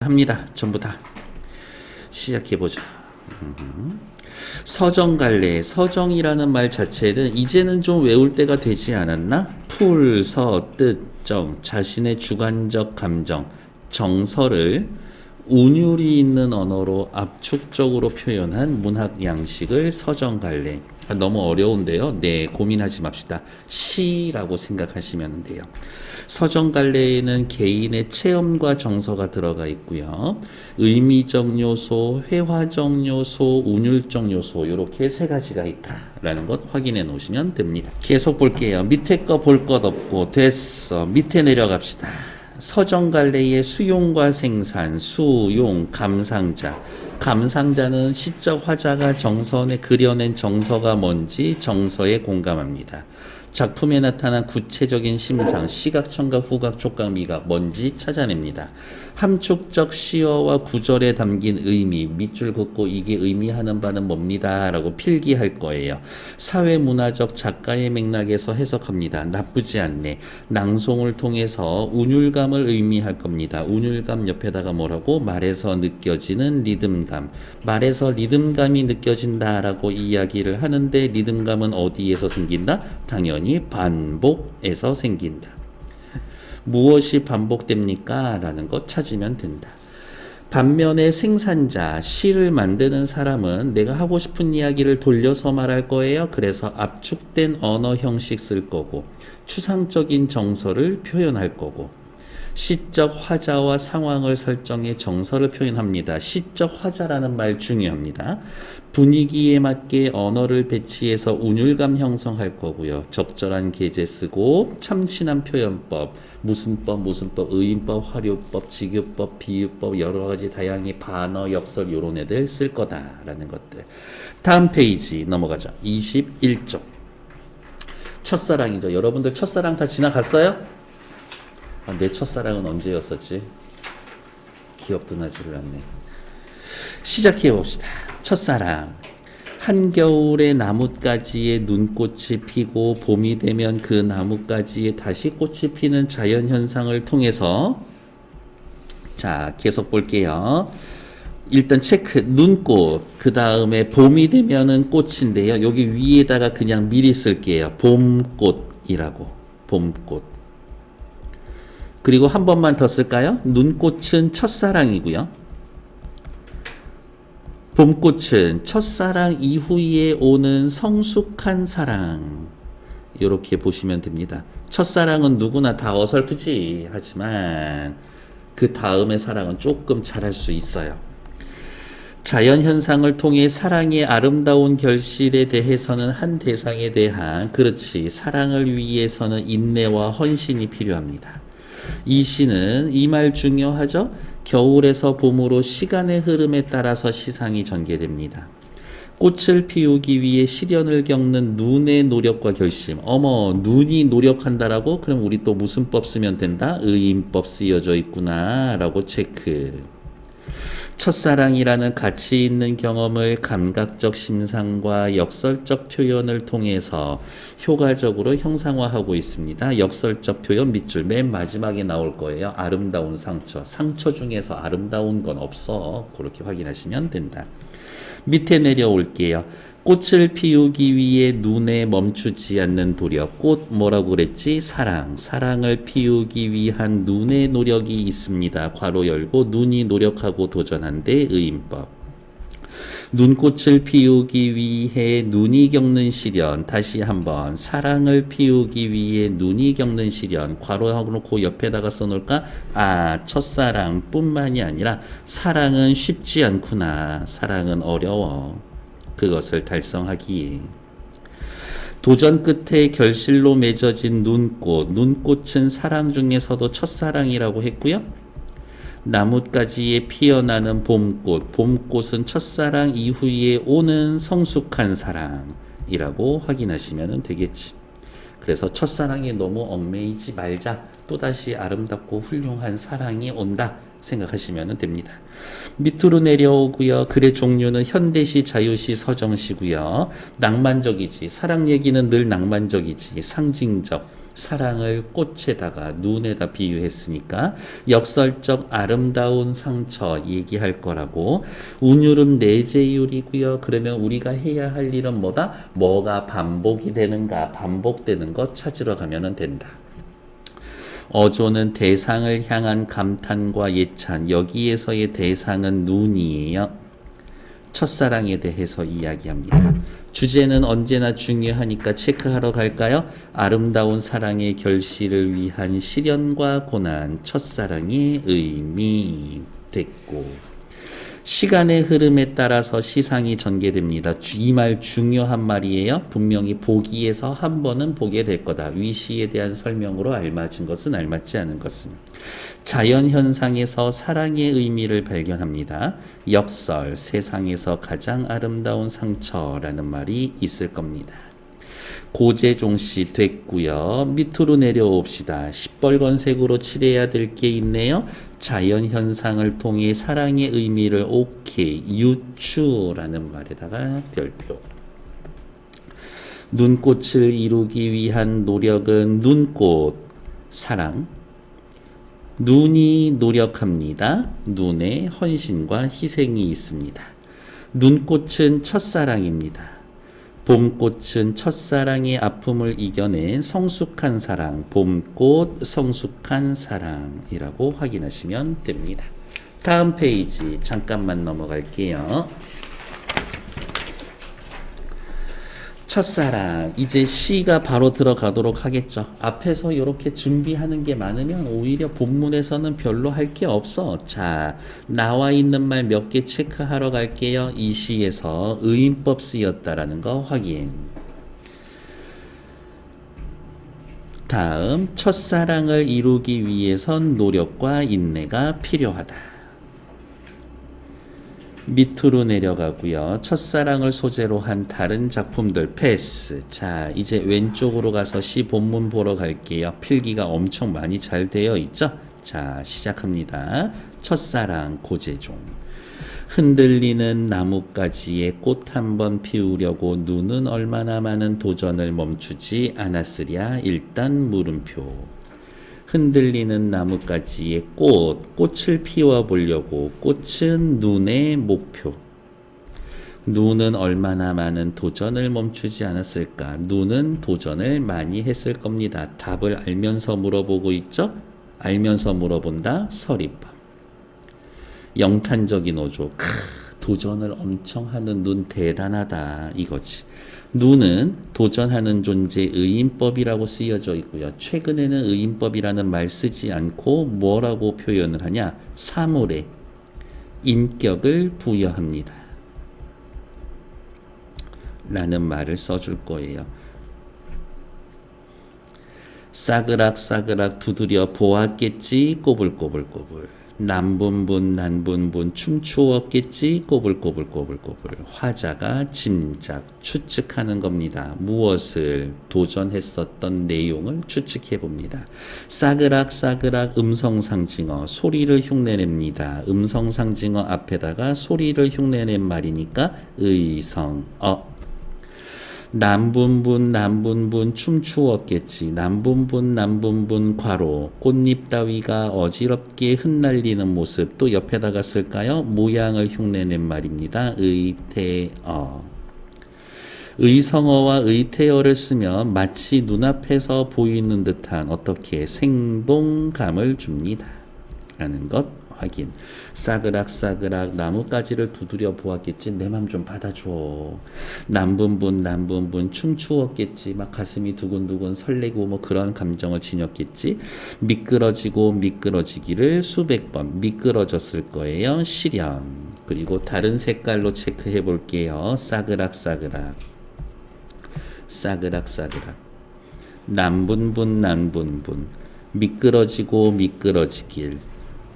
합니다. 전부 다 시작해보자. 서정갈래, 서정이라는 말 자체는 이제는 좀 외울 때가 되지 않았나? 풀, 서, 뜻, 정, 자신의 주관적 감정, 정서를 운율이 있는 언어로 압축적으로 표현한 문학 양식을 서정갈래. 너무 어려운데요. 네, 고민하지 맙시다. 시라고 생각하시면 돼요. 서정갈래에는 개인의 체험과 정서가 들어가 있고요. 의미적 요소, 회화적 요소, 운율적 요소 이렇게 세 가지가 있다라는 것 확인해 놓으시면 됩니다. 계속 볼게요. 밑에 거 볼 것 없고 됐어. 밑에 내려갑시다. 서정갈래의 수용과 생산, 수용, 감상자. 감상자는 시적 화자가 정선에 그려낸 정서가 뭔지 정서에 공감합니다. 작품에 나타난 구체적인 심상, 시각, 청각, 후각, 촉각, 미각 뭔지 찾아냅니다. 함축적 시어와 구절에 담긴 의미, 밑줄 긋고 이게 의미하는 바는 뭡니다 라고 필기할 거예요. 사회문화적 작가의 맥락에서 해석합니다. 나쁘지 않네. 낭송을 통해서 운율감을 의미할 겁니다. 운율감 옆에다가 뭐라고? 말에서 느껴지는 리듬감. 말에서 리듬감이 느껴진다라고 이야기를 하는데 리듬감은 어디에서 생긴다? 당연히 반복에서 생긴다. 무엇이 반복됩니까? 라는 것 찾으면 된다. 반면에 생산자, 시를 만드는 사람은 내가 하고 싶은 이야기를 돌려서 말할 거예요. 그래서 압축된 언어 형식 쓸 거고 추상적인 정서를 표현할 거고 시적 화자와 상황을 설정해 정서를 표현합니다. 시적 화자라는 말 중요합니다. 분위기에 맞게 언어를 배치해서 운율감 형성할 거고요. 적절한 계제 쓰고 참신한 표현법, 무슨법, 의인법, 활용법, 직유법, 비유법 여러 가지 다양히 반어, 역설 이런 애들 쓸 거다라는 것들. 다음 페이지 넘어가죠. 21쪽. 첫사랑이죠. 여러분들 첫사랑 다 지나갔어요? 내 첫사랑은 언제였었지? 기억도 나지를 않네. 시작해 봅시다. 첫사랑. 한겨울에 나뭇가지에 눈꽃이 피고 봄이 되면 그 나뭇가지에 다시 꽃이 피는 자연현상을 통해서 자 계속 볼게요. 일단 체크 눈꽃 그 다음에 봄이 되면은 꽃인데요. 여기 위에다가 그냥 미리 쓸게요. 봄꽃이라고 봄꽃. 그리고 한 번만 더 쓸까요? 눈꽃은 첫사랑이고요. 봄꽃은 첫사랑 이후에 오는 성숙한 사랑. 이렇게 보시면 됩니다. 첫사랑은 누구나 다 어설프지 하지만 그 다음의 사랑은 조금 잘할 수 있어요. 자연현상을 통해 사랑의 아름다운 결실에 대해서는 한 대상에 대한 그렇지 사랑을 위해서는 인내와 헌신이 필요합니다. 이 시는 이 말 중요하죠? 겨울에서 봄으로 시간의 흐름에 따라서 시상이 전개됩니다. 꽃을 피우기 위해 시련을 겪는 눈의 노력과 결심. 어머, 눈이 노력한다라고? 그럼 우리 또 무슨 법 쓰면 된다? 의인법 쓰여져 있구나 라고 체크. 첫사랑이라는 가치 있는 경험을 감각적 심상과 역설적 표현을 통해서 효과적으로 형상화하고 있습니다. 역설적 표현 밑줄 맨 마지막에 나올 거예요. 아름다운 상처. 상처 중에서 아름다운 건 없어. 그렇게 확인하시면 된다. 밑에 내려올게요. 꽃을 피우기 위해 눈에 멈추지 않는 도력. 꽃 뭐라고 그랬지? 사랑. 사랑을 피우기 위한 눈의 노력이 있습니다. 괄호 열고 눈이 노력하고 도전한데 의인법. 눈꽃을 피우기 위해 눈이 겪는 시련. 다시 한번 사랑을 피우기 위해 눈이 겪는 시련. 괄호하고 놓고 옆에다가 써놓을까? 아, 첫사랑 뿐만이 아니라 사랑은 쉽지 않구나. 사랑은 어려워. 그것을 달성하기에. 도전 끝에 결실로 맺어진 눈꽃. 눈꽃은 사랑 중에서도 첫사랑이라고 했고요. 나뭇가지에 피어나는 봄꽃. 봄꽃은 첫사랑 이후에 오는 성숙한 사랑이라고 확인하시면 되겠지. 그래서 첫사랑에 너무 얽매이지 말자. 또다시 아름답고 훌륭한 사랑이 온다 생각하시면 됩니다. 밑으로 내려오고요. 글의 종류는 현대시, 자유시, 서정시고요. 낭만적이지. 사랑 얘기는 늘 낭만적이지. 상징적. 사랑을 꽃에다가 눈에다 비유했으니까 역설적 아름다운 상처 얘기할 거라고. 운율은 내재율이고요. 그러면 우리가 해야 할 일은 뭐다? 뭐가 반복이 되는가? 반복되는 것 찾으러 가면 된다. 어조는 대상을 향한 감탄과 예찬. 여기에서의 대상은 눈이에요. 첫사랑에 대해서 이야기합니다. 주제는 언제나 중요하니까 체크하러 갈까요? 아름다운 사랑의 결실을 위한 시련과 고난, 첫사랑의 의미 됐고. 시간의 흐름에 따라서 시상이 전개됩니다. 이 말 중요한 말이에요. 분명히 보기에서 한 번은 보게 될 거다. 위시에 대한 설명으로 알맞은 것은 알맞지 않은 것은. 자연현상에서 사랑의 의미를 발견합니다. 역설, 세상에서 가장 아름다운 상처라는 말이 있을 겁니다. 고재종씨 됐고요. 밑으로 내려옵시다. 시뻘건색으로 칠해야 될 게 있네요. 자연현상을 통해 사랑의 의미를 오케이, 유추라는 말에다가 별표. 눈꽃을 이루기 위한 노력은 눈꽃, 사랑. 눈이 노력합니다. 눈에 헌신과 희생이 있습니다. 눈꽃은 첫사랑입니다. 봄꽃은 첫사랑의 아픔을 이겨낸 성숙한 사랑, 봄꽃 성숙한 사랑이라고 확인하시면 됩니다. 다음 페이지 잠깐만 넘어갈게요. 첫사랑, 이제 시가 바로 들어가도록 하겠죠. 앞에서 이렇게 준비하는 게 많으면 오히려 본문에서는 별로 할 게 없어. 자, 나와 있는 말 몇 개 체크하러 갈게요. 이 시에서 의인법 쓰였다라는 거 확인. 다음, 첫사랑을 이루기 위해선 노력과 인내가 필요하다. 밑으로 내려가고요. 첫사랑을 소재로 한 다른 작품들 패스. 자, 이제 왼쪽으로 가서 시 본문 보러 갈게요. 필기가 엄청 많이 잘 되어 있죠? 자, 시작합니다. 첫사랑 고재종. 흔들리는 나뭇가지에 꽃 한 번 피우려고 눈은 얼마나 많은 도전을 멈추지 않았으랴. 일단 물음표. 흔들리는 나뭇가지에 꽃을 피워보려고. 꽃은 눈의 목표. 눈은 얼마나 많은 도전을 멈추지 않았을까? 눈은 도전을 많이 했을 겁니다. 답을 알면서 물어보고 있죠? 알면서 물어본다. 서리법. 영탄적인 어조. 도전을 엄청 하는 눈 대단하다 이거지. 눈은 도전하는 존재 의인법이라고 쓰여져 있고요. 최근에는 의인법이라는 말 쓰지 않고 뭐라고 표현을 하냐? 사물에 인격을 부여합니다. 라는 말을 써줄 거예요. 싸그락 두드려 보았겠지 꼬불꼬불꼬불. 난분분 춤추었겠지 꼬불꼬불꼬불. 화자가 짐작, 추측하는 겁니다. 무엇을? 도전했었던 내용을 추측해 봅니다. 싸그락 음성상징어, 소리를 흉내냅니다. 음성상징어 앞에다가 소리를 흉내낸 말이니까 의성어. 남분분 춤추었겠지. 남분분 괄호 꽃잎 따위가 어지럽게 흩날리는 모습. 또 옆에다가 쓸까요? 모양을 흉내낸 말입니다. 의태어. 의성어와 의태어를 쓰면 마치 눈앞에서 보이는 듯한 어떻게 생동감을 줍니다. 라는 것 확인. 싸그락 나뭇가지를 두드려 보았겠지. 내 맘 좀 받아줘. 남분분 춤추었겠지. 막 가슴이 두근두근 설레고 뭐 그런 감정을 지녔겠지. 미끄러지기를 수백 번 미끄러졌을 거예요. 시련. 그리고 다른 색깔로 체크해 볼게요. 싸그락 남분분 미끄러지길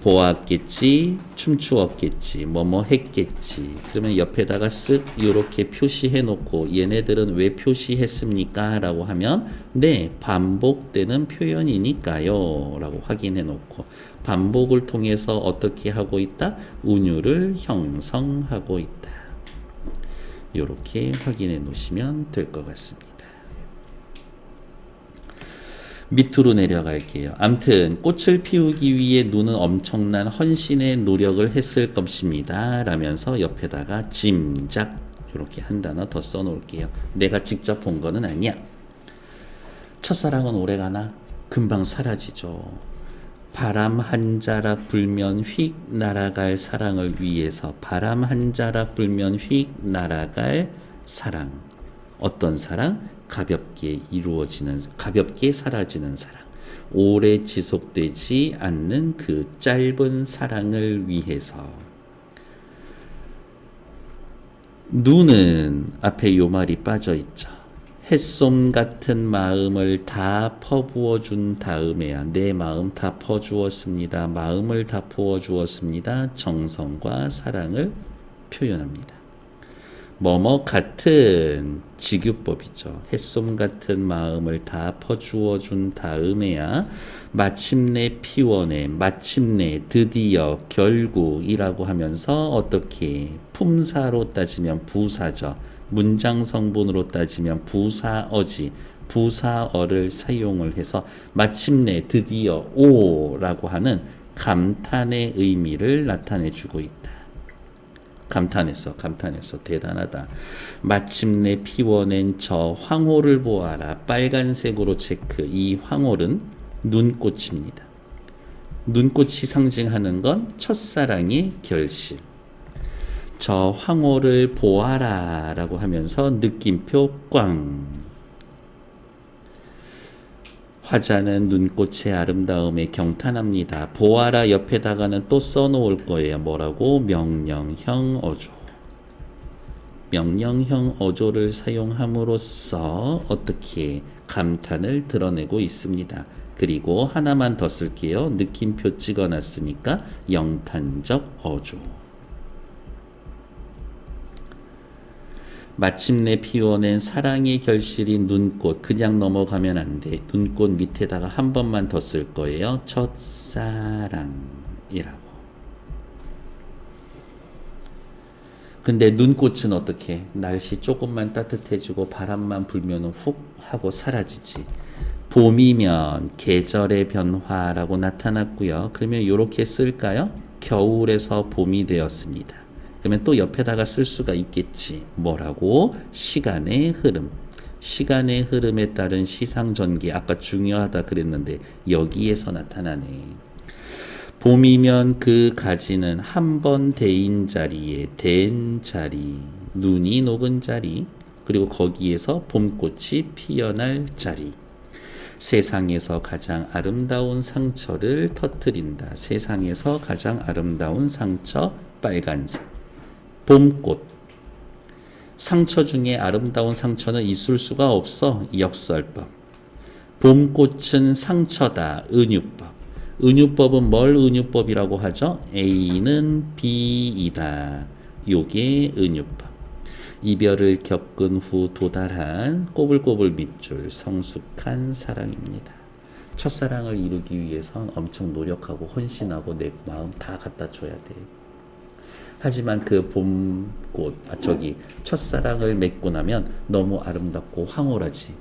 보았겠지, 춤추었겠지, 뭐뭐 했겠지. 그러면 옆에다가 쓱 이렇게 표시해 놓고 얘네들은 왜 표시했습니까? 라고 하면 네, 반복되는 표현이니까요 라고 확인해 놓고 반복을 통해서 어떻게 하고 있다? 운율을 형성하고 있다. 이렇게 확인해 놓으시면 될 것 같습니다. 밑으로 내려갈게요. 암튼 꽃을 피우기 위해 눈은 엄청난 헌신의 노력을 했을 것입니다. 라면서 옆에다가 짐작 이렇게 한 단어 더 써놓을게요. 내가 직접 본 거는 아니야. 첫사랑은 오래가나? 금방 사라지죠. 바람 한 자락 불면 휙 날아갈 사랑을 위해서 바람 한 자락 불면 휙 날아갈 사랑. 어떤 사랑? 가볍게 이루어지는, 가볍게 사라지는 사랑. 오래 지속되지 않는 그 짧은 사랑을 위해서. 눈은 앞에 요 말이 빠져 있죠. 햇솜 같은 마음을 다 퍼부어 준 다음에야 내 마음 다 퍼주었습니다. 마음을 다 부어주었습니다. 정성과 사랑을 표현합니다. 뭐뭐 같은 직유법이죠. 햇솜 같은 마음을 다 퍼주어 준 다음에야 마침내 피워내, 마침내, 드디어, 결국이라고 하면서 어떻게 품사로 따지면 부사죠. 문장 성분으로 따지면 부사어지, 부사어를 사용을 해서 마침내, 드디어, 오라고 하는 감탄의 의미를 나타내주고 있다. 감탄했어. 대단하다. 마침내 피워낸 저 황홀을 보아라. 빨간색으로 체크. 이 황홀은 눈꽃입니다. 눈꽃이 상징하는 건 첫사랑의 결실. 저 황홀을 보아라 라고 하면서 느낌표 꽝. 화자는 눈꽃의 아름다움에 경탄합니다. 보아라 옆에다가는 또 써놓을 거예요. 뭐라고? 명령형 어조. 명령형 어조를 사용함으로써 어떻게 감탄을 드러내고 있습니다. 그리고 하나만 더 쓸게요. 느낌표 찍어놨으니까 영탄적 어조. 마침내 피워낸 사랑의 결실인 눈꽃. 그냥 넘어가면 안 돼. 눈꽃 밑에다가 한 번만 더 쓸 거예요. 첫사랑이라고. 근데 눈꽃은 어떻게? 날씨 조금만 따뜻해지고 바람만 불면 훅 하고 사라지지. 봄이면 계절의 변화라고 나타났고요. 그러면 이렇게 쓸까요? 겨울에서 봄이 되었습니다. 그러면 또 옆에다가 쓸 수가 있겠지. 뭐라고? 시간의 흐름. 시간의 흐름에 따른 시상전개. 아까 중요하다 그랬는데 여기에서 나타나네. 봄이면 그 가지는 한 번 데인 자리에 된 자리, 눈이 녹은 자리, 그리고 거기에서 봄꽃이 피어날 자리. 세상에서 가장 아름다운 상처를 터뜨린다. 세상에서 가장 아름다운 상처 빨간색. 봄꽃. 상처 중에 아름다운 상처는 있을 수가 없어. 역설법. 봄꽃은 상처다. 은유법. 은유법은 뭘 은유법이라고 하죠? A는 B이다. 요게 은유법. 이별을 겪은 후 도달한 꼬불꼬불 밑줄 성숙한 사랑입니다. 첫사랑을 이루기 위해선 엄청 노력하고 헌신하고 내 마음 다 갖다 줘야 돼. 하지만 그 봄꽃, 첫사랑을 맺고 나면 너무 아름답고 황홀하지.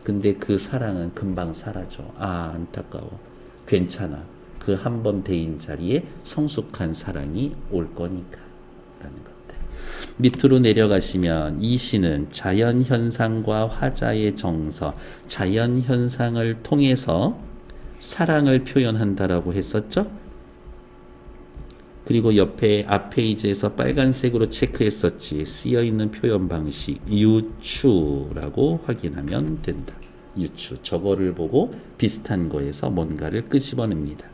근데 그 사랑은 금방 사라져. 아, 안타까워. 괜찮아. 그 한 번 데인 자리에 성숙한 사랑이 올 거니까. 라는 것들. 밑으로 내려가시면 이 시는 자연현상과 화자의 정서, 자연현상을 통해서 사랑을 표현한다라고 했었죠? 그리고 옆에 앞 페이지에서 빨간색으로 체크했었지. 쓰여있는 표현 방식 유추라고 확인하면 된다. 유추. 저거를 보고 비슷한 거에서 뭔가를 끄집어냅니다.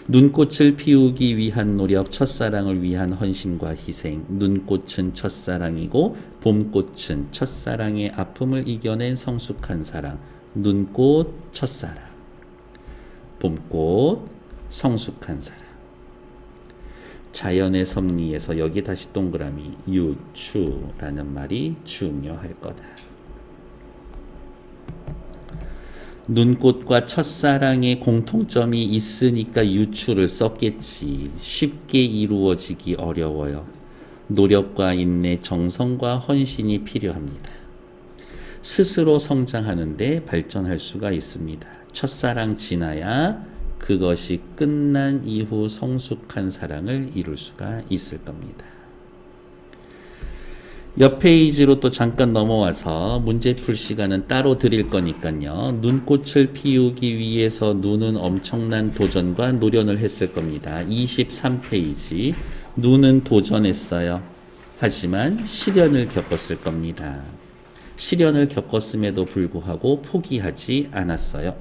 눈꽃을 피우기 위한 노력, 첫사랑을 위한 헌신과 희생. 눈꽃은 첫사랑이고 봄꽃은 첫사랑의 아픔을 이겨낸 성숙한 사랑. 눈꽃, 첫사랑. 봄꽃, 성숙한 사랑. 자연의 섭리에서 여기 다시 동그라미 유추라는 말이 중요할 거다. 눈꽃과 첫사랑의 공통점이 있으니까 유추를 썼겠지. 쉽게 이루어지기 어려워요. 노력과 인내, 정성과 헌신이 필요합니다. 스스로 성장하는데 발전할 수가 있습니다. 첫사랑 지나야 그것이 끝난 이후 성숙한 사랑을 이룰 수가 있을 겁니다. 옆 페이지로 또 잠깐 넘어와서 문제 풀 시간은 따로 드릴 거니까요. 눈꽃을 피우기 위해서 눈은 엄청난 도전과 노련을 했을 겁니다. 23페이지. 눈은 도전했어요. 하지만 시련을 겪었을 겁니다. 시련을 겪었음에도 불구하고 포기하지 않았어요.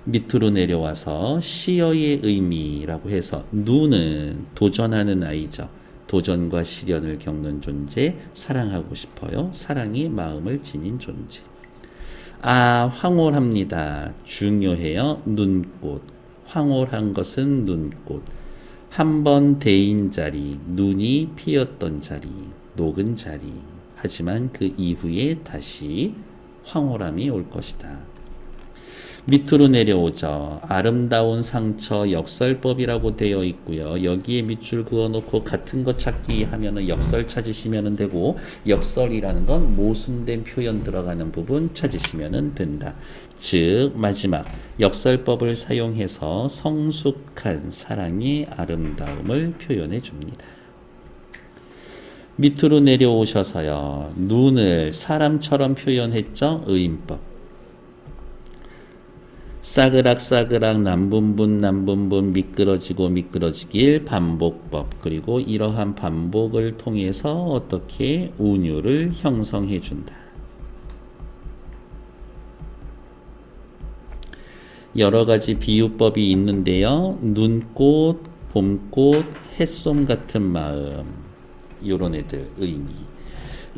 밑으로 내려와서 시어의 의미라고 해서 눈은 도전하는 아이죠. 도전과 시련을 겪는 존재, 사랑하고 싶어요. 사랑이 마음을 지닌 존재. 아, 황홀합니다. 중요해요. 눈꽃. 황홀한 것은 눈꽃. 한 번 데인 자리, 눈이 피었던 자리, 녹은 자리. 하지만 그 이후에 다시 황홀함이 올 것이다. 밑으로 내려오죠. 아름다운 상처 역설법이라고 되어 있고요. 여기에 밑줄 그어놓고 같은 거 찾기 하면은 역설 찾으시면 되고, 역설이라는 건 모순된 표현 들어가는 부분 찾으시면 된다. 즉 마지막 역설법을 사용해서 성숙한 사랑의 아름다움을 표현해 줍니다. 밑으로 내려오셔서요. 눈을 사람처럼 표현했죠. 의인법. 싸그락싸그락 남분분 미끄러지고 미끄러지길 반복법. 그리고 이러한 반복을 통해서 어떻게 운율을 형성해 준다. 여러 가지 비유법이 있는데요. 눈꽃, 봄꽃, 햇솜 같은 마음. 요런 애들 의미.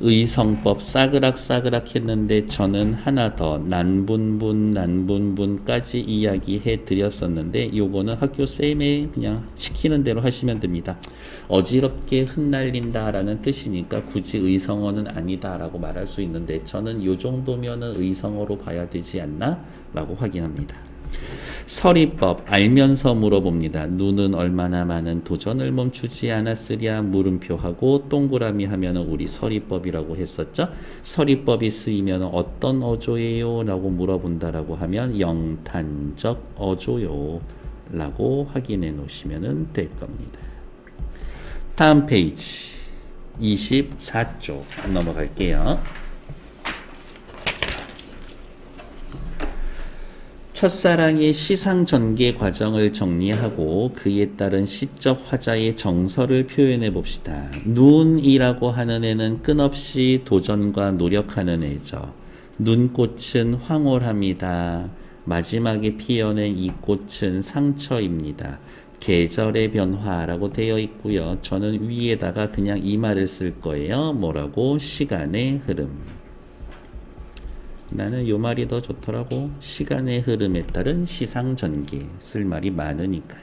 의성법 싸그락싸그락 했는데 저는 하나 더 난분분까지 이야기해 드렸었는데 요거는 학교 쌤에 그냥 시키는 대로 하시면 됩니다. 어지럽게 흩날린다라는 뜻이니까 굳이 의성어는 아니다라고 말할 수 있는데 저는 요 정도면은 의성어로 봐야 되지 않나? 라고 확인합니다. 서리법 알면서 물어봅니다. 눈은 얼마나 많은 도전을 멈추지 않았으랴 물음표하고 동그라미 하면은 우리 서리법이라고 했었죠. 서리법이 쓰이면 어떤 어조예요? 라고 물어본다라고 하면 영탄적 어조요 라고 확인해 놓으시면 될 겁니다. 다음 페이지 24쪽 넘어갈게요. 첫사랑의 시상 전개 과정을 정리하고 그에 따른 시적 화자의 정서를 표현해 봅시다. 눈이라고 하는 애는 끊없이 도전과 노력하는 애죠. 눈꽃은 황홀합니다. 마지막에 피어낸 이 꽃은 상처입니다. 계절의 변화라고 되어 있고요. 저는 위에다가 그냥 이 말을 쓸 거예요. 뭐라고? 시간의 흐름. 나는 요 말이 더 좋더라고. 시간의 흐름에 따른 시상전개. 쓸 말이 많으니까요.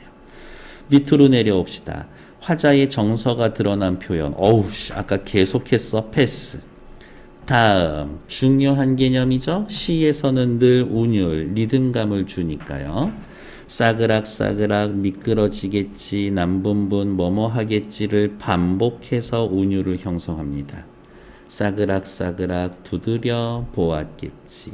밑으로 내려옵시다. 화자의 정서가 드러난 표현. 어우, 아까 계속했어. 패스. 다음, 중요한 개념이죠. 시에서는 늘 운율, 리듬감을 주니까요. 싸그락싸그락 미끄러지겠지, 남분분 뭐뭐 하겠지를 반복해서 운율을 형성합니다. 싸그락싸그락 두드려 보았겠지.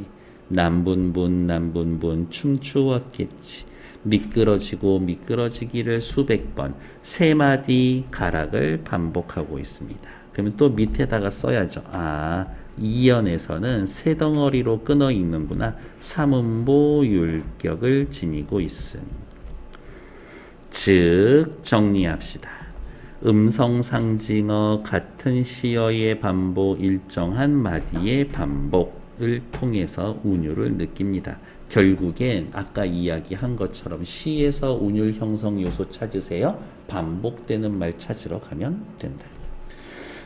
남분분 춤추었겠지. 미끄러지고 미끄러지기를 수백 번, 세 마디 가락을 반복하고 있습니다. 그러면 또 밑에다가 써야죠. 아, 이연에서는 세 덩어리로 끊어 읽는구나. 사문보 율격을 지니고 있음. 즉 정리합시다. 음성상징어 같은 시어의 반복, 일정한 마디의 반복을 통해서 운율을 느낍니다. 결국엔 아까 이야기한 것처럼 시에서 운율 형성 요소 찾으세요. 반복되는 말 찾으러 가면 된다.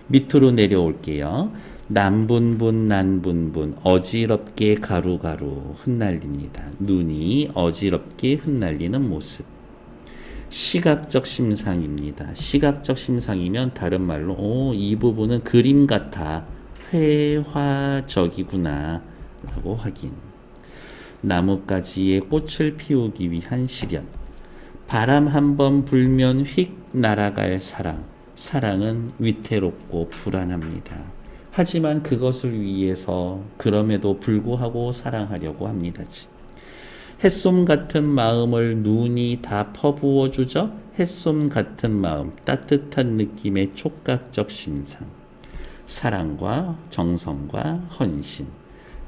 밑으로 내려올게요. 난분분 어지럽게 가루가루 흩날립니다. 눈이 어지럽게 흩날리는 모습. 시각적 심상입니다. 시각적 심상이면 다른 말로 이 부분은 그림 같아. 회화적이구나 라고 확인. 나뭇가지에 꽃을 피우기 위한 시련. 바람 한번 불면 휙 날아갈 사랑. 사랑은 위태롭고 불안합니다. 하지만 그것을 위해서 그럼에도 불구하고 사랑하려고 합니다지. 햇솜 같은 마음을 눈이 다 퍼부어 주죠. 햇솜 같은 마음, 따뜻한 느낌의 촉각적 심상, 사랑과 정성과 헌신.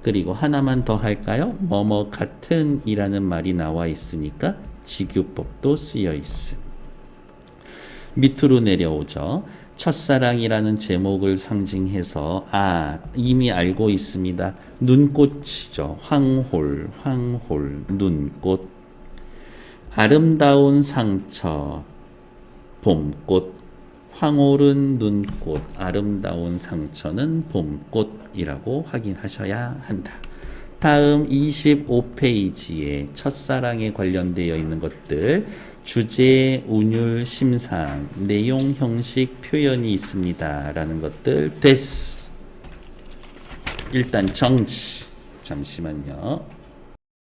그리고 하나만 더 할까요? 뭐뭐 같은 이라는 말이 나와 있으니까 직유법도 쓰여 있음. 밑으로 내려오죠. 첫사랑이라는 제목을 상징해서 이미 알고 있습니다. 눈꽃이죠. 황홀, 눈꽃. 아름다운 상처, 봄꽃. 황홀은 눈꽃, 아름다운 상처는 봄꽃이라고 확인하셔야 한다. 다음 25페이지에 첫사랑에 관련되어 있는 것들, 주제, 운율, 심상, 내용, 형식, 표현이 있습니다. 라는 것들 됐어. 일단 정치. 잠시만요.